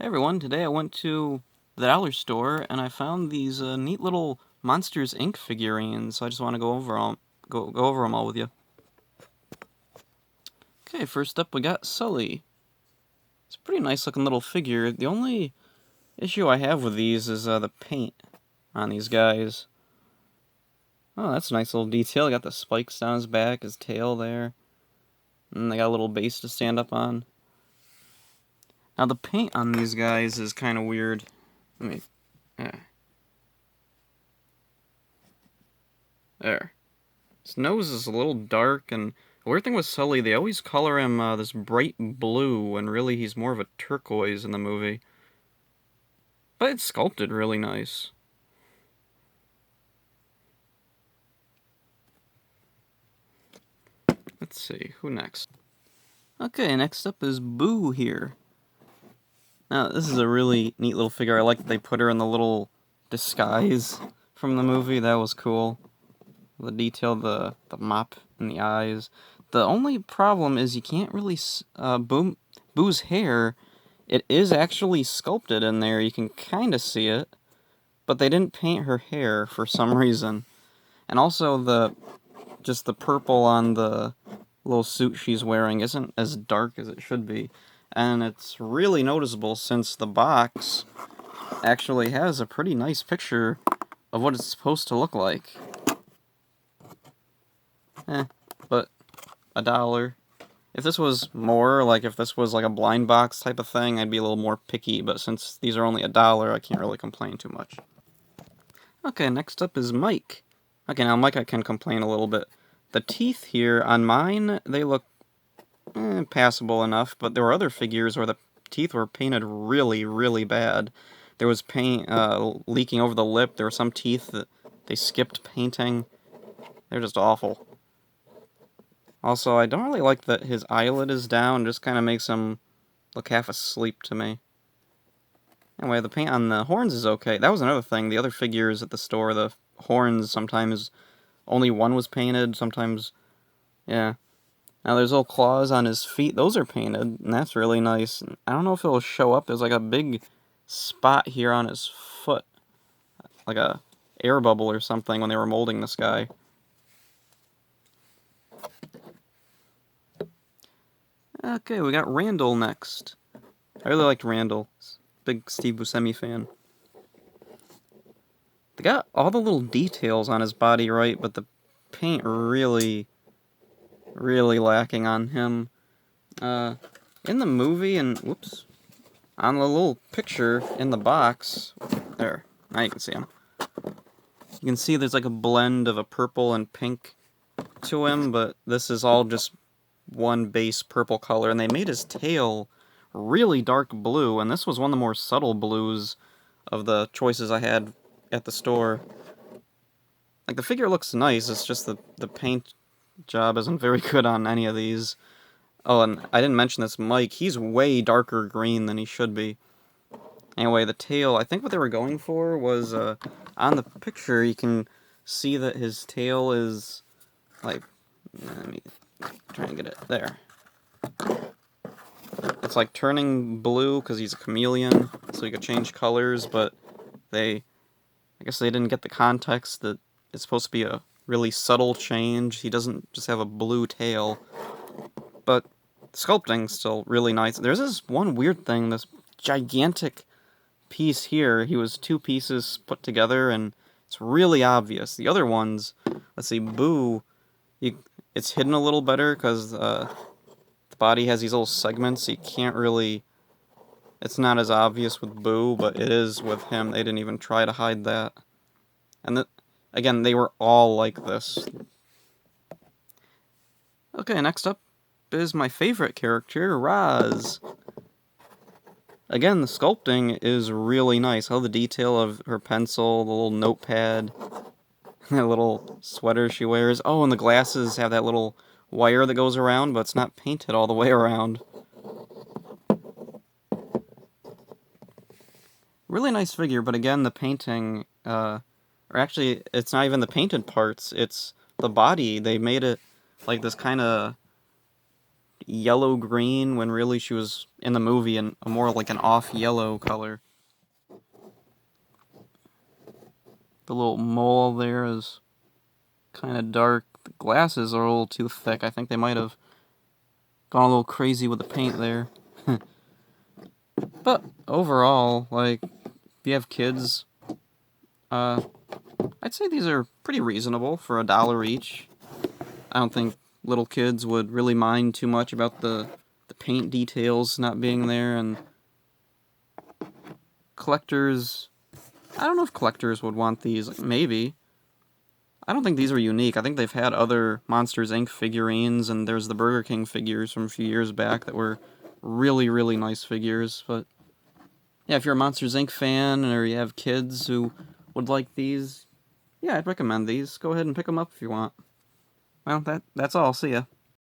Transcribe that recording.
Hey everyone, today I went to the dollar store and I found these neat little Monsters Inc. figurines, so I just want to go over them all with you. Okay, first up we got Sulley. It's a pretty nice looking little figure. The only issue I have with these is the paint on these guys. Oh, that's a nice little detail. Got the spikes down his back, his tail there. And they got a little base to stand up on. Now the paint on these guys is kind of weird. Let me... There. His nose is a little dark, and the weird thing with Sulley, they always color him this bright blue, when really he's more of a turquoise in the movie. But it's sculpted really nice. Let's see, who next? Okay, next up is Boo here. Now, this is a really neat little figure. I like that they put her in the little disguise from the movie. That was cool. The detail, the mop in the eyes. The only problem is you can't really... Boo's hair, it is actually sculpted in there. You can kind of see it. But they didn't paint her hair for some reason. And also just the purple on the little suit she's wearing isn't as dark as it should be. And it's really noticeable since the box actually has a pretty nice picture of what it's supposed to look like. But $1. If this was more, like if this was like a blind box type of thing, I'd be a little more picky, but since these are only $1, I can't really complain too much. Okay, next up is Mike. Okay, now Mike I can complain a little bit. The teeth here, on mine, they look passable enough, but there were other figures where the teeth were painted really, really bad. There was paint leaking over the lip, there were some teeth that they skipped painting. They're just awful. Also, I don't really like that his eyelid is down, just kind of makes him look half asleep to me. Anyway, the paint on the horns is okay. That was another thing. The other figures at the store, the horns, sometimes only one was painted, sometimes... Yeah. Now there's little claws on his feet. Those are painted, and that's really nice. I don't know if it'll show up. There's like a big spot here on his foot. Like a air bubble or something when they were molding this guy. Okay, we got Randall next. I really liked Randall. Big Steve Buscemi fan. They got all the little details on his body right, but the paint really lacking on him. In the movie, and whoops, on the little picture in the box, there, now you can see him. You can see there's like a blend of a purple and pink to him, but this is all just one base purple color, and they made his tail really dark blue, and this was one of the more subtle blues of the choices I had at the store. Like, the figure looks nice, it's just the paint job isn't very good on any of these. Oh, and I didn't mention this Mike, he's way darker green than he should be. Anyway, the tail, I think what they were going for was, on the picture you can see that his tail is, like, let me try and get it there. It's like turning blue because he's a chameleon, so he could change colors, but I guess they didn't get the context that it's supposed to be a really subtle change. He doesn't just have a blue tail, but the sculpting's still really nice. There's this one weird thing, this gigantic piece here. He was two pieces put together, and it's really obvious. The other ones, let's see, Boo, it's hidden a little better because the body has these little segments. You can't really... It's not as obvious with Boo, but it is with him. They didn't even try to hide that. And again, they were all like this. Okay, next up is my favorite character, Roz. Again, the sculpting is really nice. All the detail of her pencil, the little notepad, that little sweater she wears. Oh, and the glasses have that little wire that goes around, but it's not painted all the way around. Really nice figure, but again, the painting, or actually, it's not even the painted parts, it's the body. They made it like this kind of yellow-green when really she was in the movie in a more like an off-yellow color. The little mole there is kind of dark. The glasses are a little too thick. I think they might have gone a little crazy with the paint there. But overall, like, if you have kids, I'd say these are pretty reasonable for $1 each. I don't think little kids would really mind too much about the paint details not being there, and collectors, I don't know if collectors would want these. Like, maybe. I don't think these are unique. I think they've had other Monsters, Inc. figurines, and there's the Burger King figures from a few years back that were really, really nice figures. But yeah, if you're a Monsters, Inc. fan, or you have kids who would like these, yeah, I'd recommend these. Go ahead and pick them up if you want. Well, that's all. See ya.